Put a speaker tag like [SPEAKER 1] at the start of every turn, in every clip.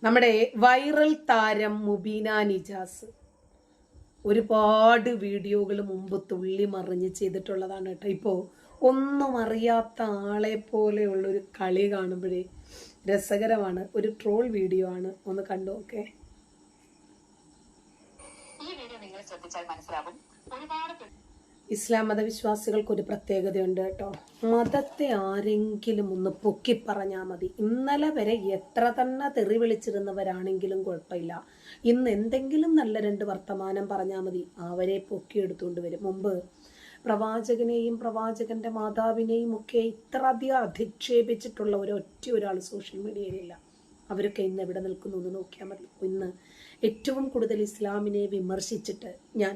[SPEAKER 1] നമ്മുടെ വൈറൽ താരം മുബീന നിജാസ് ഒരുപാട് വീഡിയോകൾ മുമ്പ് തുള്ളി മറിഞ്ഞ് ചെയ്തിട്ടുള്ളതാണ് കേട്ടോ. ഇപ്പോൾ ഒന്നും അറിയാത്ത ആളെ പോലെയുള്ളൊരു കളി കാണുമ്പോഴേ രസകരമാണ്. ഒരു ട്രോൾ വീഡിയോ ആണ്, ഒന്ന് കണ്ടു. ഓക്കെ,
[SPEAKER 2] ഈ വീഡിയോ നിങ്ങൾ ശ്രദ്ധിച്ചാൽ മനസ്സിലാവും ഒരുപാട്
[SPEAKER 1] ഇസ്ലാം മതവിശ്വാസികൾക്ക് ഒരു പ്രത്യേകതയുണ്ട് കേട്ടോ. മതത്തെ ആരെങ്കിലും ഒന്ന് പൊക്കി പറഞ്ഞാൽ മതി. ഇന്നലെ വരെ എത്ര തന്നെ തെറി വിളിച്ചിരുന്നവരാണെങ്കിലും കുഴപ്പമില്ല, ഇന്ന് എന്തെങ്കിലും നല്ല രണ്ട് വർത്തമാനം പറഞ്ഞാൽ മതി, അവരെ പൊക്കിയെടുത്തുകൊണ്ട് വരും. മുമ്പ് പ്രവാചകനെയും പ്രവാചകന്റെ മാതാവിനെയും ഒക്കെ ഇത്ര അധികം അധിക്ഷേപിച്ചിട്ടുള്ള ഒരാൾ സോഷ്യൽ മീഡിയയിലില്ല. അവരൊക്കെ ഇന്ന് എവിടെ നിൽക്കുന്നു എന്ന് നോക്കിയാൽ മതി. ഇന്ന് ഏറ്റവും കൂടുതൽ ഇസ്ലാമിനെ വിമർശിച്ചിട്ട് ഞാൻ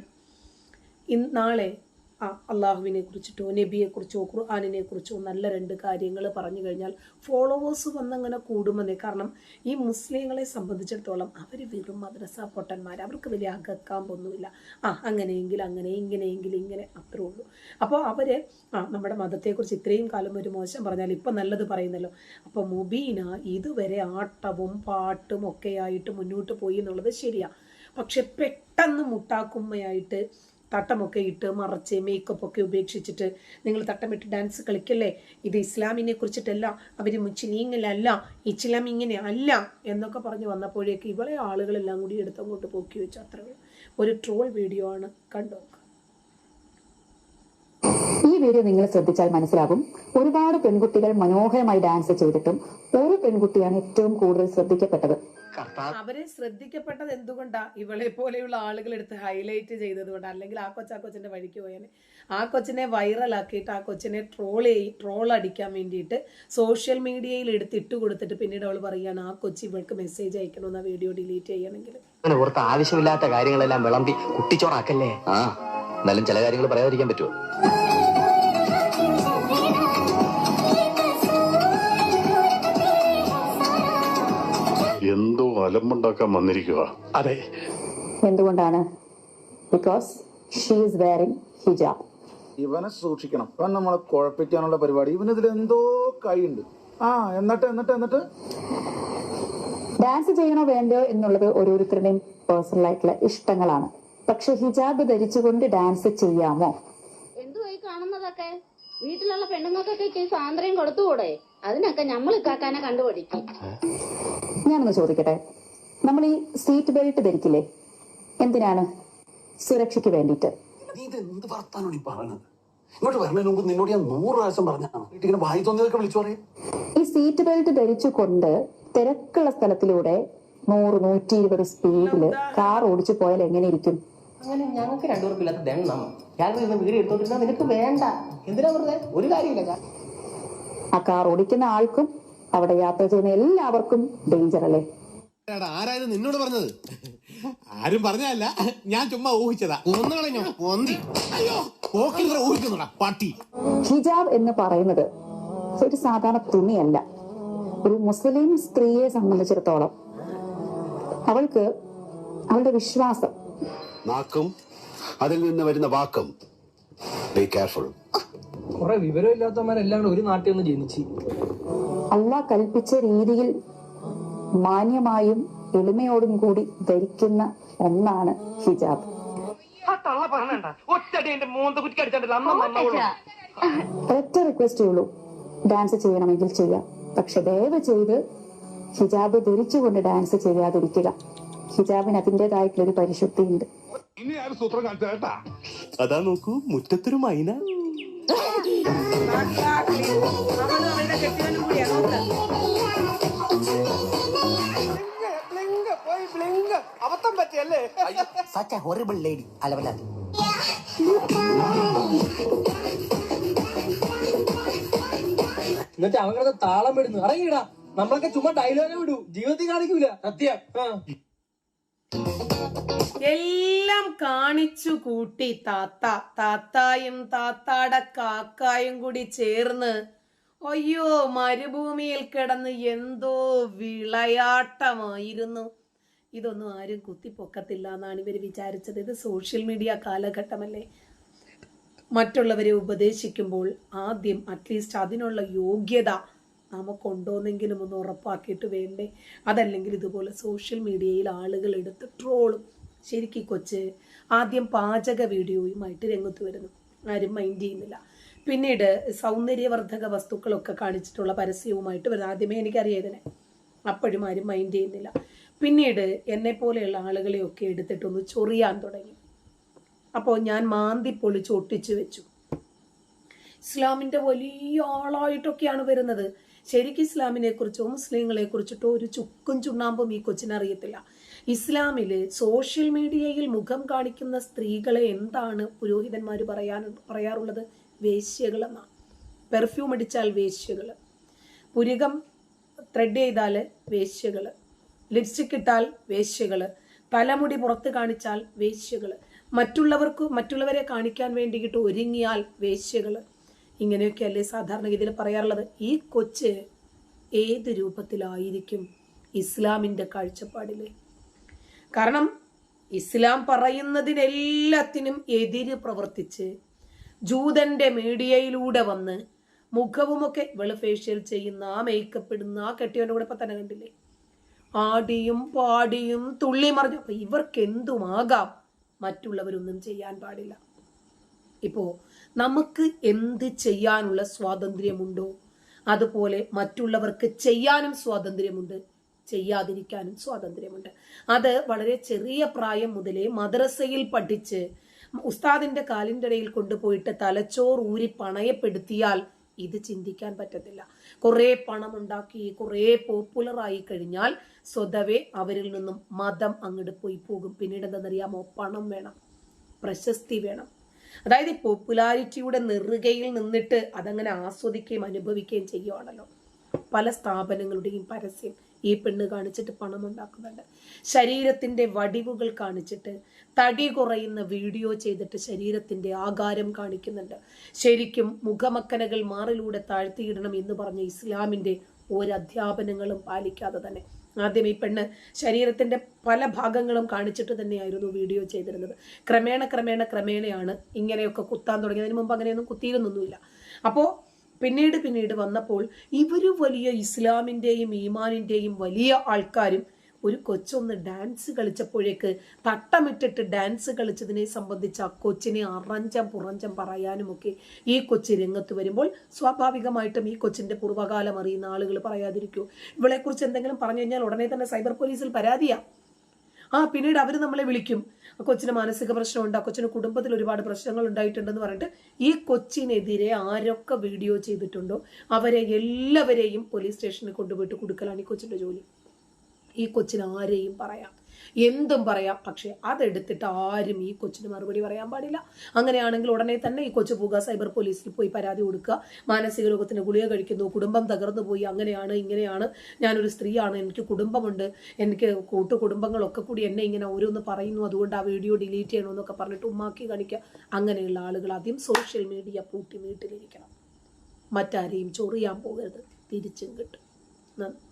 [SPEAKER 1] നാളെ അള്ളാഹുവിനെ കുറിച്ചിട്ടോ നബിയെ കുറിച്ചോ ഖുർആനിനെ കുറിച്ചോ നല്ല രണ്ട് കാര്യങ്ങൾ പറഞ്ഞു കഴിഞ്ഞാൽ ഫോളോവേഴ്സ് വന്നങ്ങനെ കൂടുമെന്നേ. കാരണം ഈ മുസ്ലിങ്ങളെ സംബന്ധിച്ചിടത്തോളം അവർ വെറും മദ്രസ പൊട്ടന്മാർ, അവർക്ക് വലിയ അകക്കാമ്പൊന്നുമില്ല. അങ്ങനെയെങ്കിൽ അങ്ങനെ, ഇങ്ങനെയെങ്കിൽ ഇങ്ങനെ, അത്രേ ഉള്ളൂ. അപ്പോൾ അവര് നമ്മുടെ മതത്തെക്കുറിച്ച് ഇത്രയും കാലം ഒരു മോശം പറഞ്ഞാൽ ഇപ്പം നല്ലത് പറയുന്നല്ലോ. അപ്പോൾ മുബീന ഇതുവരെ ആട്ടവും പാട്ടും ഒക്കെ ആയിട്ട് മുന്നോട്ട് പോയി എന്നുള്ളത് ശരിയാ. പക്ഷെ പെട്ടെന്ന് മുട്ടാക്കുമ്മയായിട്ട് തട്ടമൊക്കെ ഇട്ട് മറച്ച് മേക്കപ്പൊക്കെ ഉപേക്ഷിച്ചിട്ട് നിങ്ങൾ തട്ടമിട്ട് ഡാൻസ് കളിക്കല്ലേ, ഇത് ഇസ്ലാമിനെ കുറിച്ചിട്ടല്ല, അവർ മുസ്ലിങ്ങളല്ല, ഇസ്ലാം ഇങ്ങനെ അല്ല എന്നൊക്കെ പറഞ്ഞ് വന്നപ്പോഴേക്ക് ഇവളെ ആളുകളെല്ലാം കൂടി എടുത്തങ്ങോട്ട് പോക്കി വെച്ചു. അത്രേ ഒരു ട്രോൾ വീഡിയോ ആണ്, കണ്ടോ.
[SPEAKER 3] ഈ വീഡിയോ നിങ്ങൾ ശ്രദ്ധിച്ചാൽ മനസ്സിലാകും ഒരുപാട് പെൺകുട്ടികൾ മനോഹരമായി ഡാൻസ് ചെയ്തിട്ടും ഒരു പെൺകുട്ടിയാണ് ഏറ്റവും കൂടുതൽ ശ്രദ്ധിക്കപ്പെട്ടത്.
[SPEAKER 1] അവരെ ശ്രദ്ധിക്കപ്പെട്ടത് എന്തുകൊണ്ടാ? ഇവളെ പോലെയുള്ള ആളുകൾ എടുത്ത് ഹൈലൈറ്റ് ചെയ്തത് കൊണ്ട്. അല്ലെങ്കിൽ ആ കൊച്ചിന്റെ വഴിക്ക് പോയാൽ ആ കൊച്ചിനെ വൈറലാക്കിയിട്ട് ആ കൊച്ചിനെ ട്രോൾ അടിക്കാൻ വേണ്ടിയിട്ട് സോഷ്യൽ മീഡിയയിൽ എടുത്തിട്ട് കൊടുത്തിട്ട് പിന്നീട് അവൾ പറയാണ് ആ കൊച്ചി ഇവൾക്ക് മെസ്സേജ് അയക്കണമെന്ന്, ആ വീഡിയോ ഡിലീറ്റ് ചെയ്യണമെങ്കിൽ.
[SPEAKER 4] ആവശ്യമില്ലാത്ത കാര്യങ്ങളെല്ലാം വിളമ്പി കുട്ടിച്ചോറാക്കല്ലേ. എന്നാലും ചില കാര്യങ്ങൾ പറയാതിരിക്കാൻ പറ്റുമോ?
[SPEAKER 5] എന്തോ അലമ്പുണ്ടാക്കാൻ വന്നിരിക്കുക.
[SPEAKER 4] അതെ,
[SPEAKER 3] എന്തുകൊണ്ടാണ്? ബിക്കോസ് ഷീ ഈസ് വെയറിംഗ് ഹിജാബ്.
[SPEAKER 6] ഇവനെ സൂക്ഷിക്കണം, ഇവൻ നമ്മളെ കുഴപ്പിക്കാനുള്ള പരിപാടി. ഇവനിതിൽ എന്തോ കൈയുണ്ട്. എന്നിട്ട്
[SPEAKER 3] ഡാൻസ് ചെയ്യണോ വേണ്ടയോ എന്നുള്ളത് ഓരോരുത്തരുടെയും പേഴ്സണൽ ആയിട്ടുള്ള ഇഷ്ടങ്ങളാണ്. പക്ഷെ ഹിജാബ് ധരിച്ചുകൊണ്ട് ഡാൻസ് ചെയ്യാമോ?
[SPEAKER 7] എന്തുവായി കാണുന്നതൊക്കെ? വീട്ടിലുള്ള പെണ്ണുങ്ങൾക്കൊക്കെ സ്വാതന്ത്ര്യം കൊടുത്തുകൂടെ? അതിനൊക്കെ നമ്മൾ ഇക്കാക്കാനെ കണ്ടുപിടിക്കും.
[SPEAKER 3] ഞാനൊന്ന് ചോദിക്കട്ടെ, നമ്മൾ ഈ സീറ്റ് ബെൽറ്റ് ധരിക്കില്ലേ? എന്തിനാണ്? സുരക്ഷയ്ക്ക് വേണ്ടിയിട്ട്.
[SPEAKER 4] നിന്നോട് ഞാൻ 100 പ്രാവശ്യം പറഞ്ഞാണ് വായി തോന്നിയതൊക്കെ വിളിച്ചു പറയും.
[SPEAKER 3] ഈ സീറ്റ് ബെൽറ്റ് ധരിച്ചുകൊണ്ട് തിരക്കുള്ള സ്ഥലത്തിലൂടെ 100-120 സ്പീഡില് കാർ ഓടിച്ചു പോയാൽ എങ്ങനെ ഇരിക്കും?
[SPEAKER 8] അങ്ങനെ ഞങ്ങൾക്ക് രണ്ടുപേർക്കില്ലാത്ത ദണ്ണം വീട് എടുത്തോണ്ടിരുന്ന നിനക്ക് വേണ്ട. എന്തിനാ വെറുതെ? ഒരു കാര്യമില്ല.
[SPEAKER 3] ആ കാർ ഓടിക്കുന്ന ആൾക്കും അവിടെ യാത്ര ചെയ്യുന്ന എല്ലാവർക്കും ഡേഞ്ചർ അല്ലേ?
[SPEAKER 9] ആരായത് നിന്നോട് പറഞ്ഞത്? ആരും പറഞ്ഞതല്ല, ഞാൻ ചുമ്മാ ഊഹിച്ചതാ. ഊഹിക്കുന്നുടാ പട്ടി.
[SPEAKER 3] ഹിജാബ് എന്ന് പറയുന്നത് ഒരു സാധാരണ തുണിയല്ല. ഒരു മുസ്ലിം സ്ത്രീയെ സംബന്ധിച്ചിടത്തോളം അവൾക്ക് അവളുടെ വിശ്വാസം,
[SPEAKER 5] നാക്കും അതിൽ നിന്ന് വരുന്ന വാക്കും, ബി കെയർഫുൾ.
[SPEAKER 8] കുറെ വിവരമില്ലാത്തവന്മാരെല്ലാം ഒരു നാട്ടിൽ നിന്ന് ജനിച്ച്
[SPEAKER 3] അള്ളാഹ് കൽപ്പിച്ച രീതിയിൽ മാന്യമായും എളിമയോടും കൂടി ധരിക്കുന്ന ഒന്നാണ് ഹിജാബ്. ഒറ്റ റിക്വസ്റ്റേ ഉള്ളൂ, ഡാൻസ് ചെയ്യണമെങ്കിൽ ചെയ്യാം. പക്ഷെ ദയവ് ചെയ്ത് ഹിജാബ് ധരിച്ചുകൊണ്ട് ഡാൻസ് ചെയ്യാതിരിക്കുക. ഹിജാബിന് അതിൻ്റെതായിട്ടുള്ളൊരു പരിശുദ്ധിയുണ്ട്.
[SPEAKER 9] അതാ നോക്കൂ, മുറ്റത്തൊരു മൈന.
[SPEAKER 4] അബദ്ധം പറ്റിയല്ലേ? Such a horrible lady. അലവലാതി.
[SPEAKER 8] എന്നിട്ട് അവരുടെ താളം വിടുന്നു. അറിയിടാ, നമ്മളൊക്കെ ചുമ്മാ ഡയലോഗേ വിടൂ, ജീവിതത്തിൽ കാണിക്കൂല. സത്യം.
[SPEAKER 1] എല്ലാം കാണിച്ചു കൂട്ടി താത്തായും താത്താടെ കാക്കായും കൂടി ചേർന്ന് അയ്യോ മരുഭൂമിയിൽ കിടന്ന് എന്തോ വിളയാട്ടമായിരുന്നു. ഇതൊന്നും ആരും കുത്തിപ്പൊക്കത്തില്ല എന്നാണ് ഇവർ വിചാരിച്ചത്. ഇത് സോഷ്യൽ മീഡിയ കാലഘട്ടമല്ലേ. മറ്റുള്ളവരെ ഉപദേശിക്കുമ്പോൾ ആദ്യം അറ്റ്ലീസ്റ്റ് അതിനുള്ള യോഗ്യത നമുക്കുണ്ടോന്നെങ്കിലും ഒന്ന് ഉറപ്പാക്കിയിട്ട് വേണ്ടേ? അതല്ലെങ്കിൽ ഇതുപോലെ സോഷ്യൽ മീഡിയയിൽ ആളുകൾ എടുത്ത് ട്രോളും. ശരിക്കും കൊച്ച് ആദ്യം പാചക വീഡിയോയുമായിട്ട് രംഗത്ത് വരുന്നു, ആരും മൈൻഡ് ചെയ്യുന്നില്ല. പിന്നീട് സൗന്ദര്യവർദ്ധക വസ്തുക്കളൊക്കെ കാണിച്ചിട്ടുള്ള പരസ്യവുമായിട്ട് വരുന്നത്. ആദ്യമേ എനിക്കറിയാം ഇതിനെ, അപ്പോഴും ആരും മൈൻഡ് ചെയ്യുന്നില്ല. പിന്നീട് എന്നെ പോലെയുള്ള ആളുകളെയൊക്കെ എടുത്തിട്ടൊന്ന് ചൊറിയാൻ തുടങ്ങി. അപ്പോൾ ഞാൻ മാന്തി പൊളിച്ച് ഒട്ടിച്ചു വെച്ചു. ഇസ്ലാമിൻ്റെ വലിയ ആളായിട്ടൊക്കെയാണ് വരുന്നത്. ശരിക്കും ഇസ്ലാമിനെ കുറിച്ചോ മുസ്ലിങ്ങളെ കുറിച്ചിട്ടോ ഒരു ചുക്കും ചുണ്ണാമ്പും ഈ കൊച്ചിനറിയത്തില്ല. ഇസ്ലാമിൽ സോഷ്യൽ മീഡിയയിൽ മുഖം കാണിക്കുന്ന സ്ത്രീകളെ എന്താണ് പുരോഹിതന്മാർ പറയാറുള്ളത്? വേശ്യകളെന്നാണ്. പെർഫ്യൂം അടിച്ചാൽ വേശ്യകൾ, പുരികം ത്രെഡ് ചെയ്താൽ വേശ്യകൾ, ലിപ്സ്റ്റിക് ഇട്ടാൽ വേശ്യകൾ, തലമുടി പുറത്ത് കാണിച്ചാൽ വേശ്യകൾ, മറ്റുള്ളവരെ കാണിക്കാൻ വേണ്ടിയിട്ട് ഒരുങ്ങിയാൽ വേശ്യകൾ. ഇങ്ങനെയൊക്കെയല്ലേ സാധാരണഗതിയിൽ പറയാറുള്ളത്. ഈ കൊച്ച് ഏത് രൂപത്തിലായിരിക്കും ഇസ്ലാമിൻ്റെ കാഴ്ചപ്പാടിൽ? കാരണം ഇസ്ലാം പറയുന്നതിനെല്ലാത്തിനും എതിര് പ്രവർത്തിച്ച് ജൂതന്റെ മീഡിയയിലൂടെ വന്ന് മുഖവുമൊക്കെ ഫേഷ്യൽ ചെയ്യുന്ന, ആ മേക്കപ്പ് ഇടുന്ന, ആ കെട്ടിയവൻ്റെ കൂടെ ഇപ്പം തന്നെ കണ്ടില്ലേ, ആടിയും പാടിയും തുള്ളി മറിഞ്ഞു. അപ്പൊ ഇവർക്ക് എന്തുമാകാം, മറ്റുള്ളവരൊന്നും ചെയ്യാൻ പാടില്ല. ഇപ്പോ നമുക്ക് എന്ത് ചെയ്യാനുള്ള സ്വാതന്ത്ര്യമുണ്ടോ അതുപോലെ മറ്റുള്ളവർക്ക് ചെയ്യാനും സ്വാതന്ത്ര്യമുണ്ട്, ചെയ്യാതിരിക്കാനും സ്വാതന്ത്ര്യമുണ്ട്. അത് വളരെ ചെറിയ പ്രായം മുതലേ മദ്രസയിൽ പഠിച്ച് ഉസ്താദിന്റെ കാലിൻ്റെ ഇടയിൽ കൊണ്ടുപോയിട്ട് തലച്ചോർ ഊരി പണയപ്പെടുത്തിയാൽ ഇത് ചിന്തിക്കാൻ പറ്റത്തില്ല. കുറേ പണം ഉണ്ടാക്കി കുറേ പോപ്പുലറായി കഴിഞ്ഞാൽ സ്വതവേ അവരിൽ നിന്നും മതം അങ്ങോട്ട് പോയി പോകും. പിന്നീട് എന്താണെന്നറിയാമോ? പണം വേണം, പ്രശസ്തി വേണം. അതായത് ഈ പോപ്പുലാരിറ്റിയുടെ നെറുകയിൽ നിന്നിട്ട് അതങ്ങനെ ആസ്വദിക്കുകയും അനുഭവിക്കുകയും ചെയ്യുവാണല്ലോ. പല സ്ഥാപനങ്ങളുടെയും പരസ്യം ഈ പെണ്ണ് കാണിച്ചിട്ട് പണം ഉണ്ടാക്കുന്നുണ്ട്. ശരീരത്തിന്റെ വടിവുകൾ കാണിച്ചിട്ട് തടി കുറയുന്ന വീഡിയോ ചെയ്തിട്ട് ശരീരത്തിന്റെ ആകാരം കാണിക്കുന്നുണ്ട്. ശരിക്കും മുഖമക്കനകൾ മാറിലൂടെ താഴ്ത്തിയിടണം എന്ന് പറഞ്ഞ ഇസ്ലാമിന്റെ ഒരധ്യാപനങ്ങളും പാലിക്കാതെ തന്നെ ആദ്യം ഈ പെണ്ണ് ശരീരത്തിന്റെ പല ഭാഗങ്ങളും കാണിച്ചിട്ട് തന്നെയായിരുന്നു വീഡിയോ ചെയ്തിരുന്നത്. ക്രമേണയാണ് ഇങ്ങനെയൊക്കെ കുത്താൻ തുടങ്ങിയത്. അതിന് മുമ്പ് അങ്ങനെയൊന്നും കുത്തിയിരുന്നൊന്നുമില്ല. അപ്പോൾ പിന്നീട് വന്നപ്പോൾ ഇവര് വലിയ ഇസ്ലാമിൻ്റെയും ഈമാനിൻ്റെയും വലിയ ആൾക്കാരും ഒരു കൊച്ചൊന്ന് ഡാൻസ് കളിച്ചപ്പോഴേക്ക് തട്ടമിട്ടിട്ട് ഡാൻസ് കളിച്ചതിനെ സംബന്ധിച്ച് ആ കൊച്ചിനെ പുറഞ്ചം പറയാനുമൊക്കെ ഈ കൊച്ചി രംഗത്ത് വരുമ്പോൾ സ്വാഭാവികമായിട്ടും ഈ കൊച്ചിന്റെ പൂർവ്വകാലം അറിയുന്ന ആളുകൾ പറയാതിരിക്കുമോ? ഇവളെക്കുറിച്ച് എന്തെങ്കിലും പറഞ്ഞു കഴിഞ്ഞാൽ ഉടനെ തന്നെ സൈബർ പോലീസിൽ പരാതിയാ. പിന്നീട് അവർ നമ്മളെ വിളിക്കും, കൊച്ചിന് മാനസിക പ്രശ്നമുണ്ട്, കൊച്ചിന് കുടുംബത്തിൽ ഒരുപാട് പ്രശ്നങ്ങൾ ഉണ്ടായിട്ടുണ്ടെന്ന് പറഞ്ഞിട്ട് ഈ കൊച്ചിനെതിരെ ആരൊക്കെ വീഡിയോ ചെയ്തിട്ടുണ്ടോ അവരെ എല്ലാവരെയും പോലീസ് സ്റ്റേഷനിൽ കൊണ്ടുപോയിട്ട് കൊടുക്കലാണ് ഈ കൊച്ചിന്റെ ജോലി. ഈ കൊച്ചിന് ആരെയും പറയാം, എന്തും പറയാം, പക്ഷെ അതെടുത്തിട്ട് ആരും ഈ കൊച്ചിന് മറുപടി പറയാൻ പാടില്ല. അങ്ങനെയാണെങ്കിൽ ഉടനെ തന്നെ ഈ കൊച്ചു പോവുക, സൈബർ പോലീസിൽ പോയി പരാതി കൊടുക്കുക, മാനസിക രോഗത്തിന് ഗുളിക കഴിക്കുന്നു, കുടുംബം തകർന്നു പോയി, അങ്ങനെയാണ് ഇങ്ങനെയാണ്, ഞാനൊരു സ്ത്രീയാണ്, എനിക്ക് കുടുംബമുണ്ട്, എനിക്ക് കൂട്ടുകുടുംബങ്ങളൊക്കെ കൂടി എന്നെ ഇങ്ങനെ ഓരോന്ന് പറയുന്നു, അതുകൊണ്ട് ആ വീഡിയോ ഡിലീറ്റ് ചെയ്യണമെന്നൊക്കെ പറഞ്ഞിട്ട് ഉമ്മാക്കി കാണിക്കുക. അങ്ങനെയുള്ള ആളുകൾ ആദ്യം സോഷ്യൽ മീഡിയ പൂട്ടി വീട്ടിലിരിക്കണം. മറ്റാരെയും ചൊറിയാൻ പോകരുത്, തിരിച്ചും കിട്ടും. നന്ദി.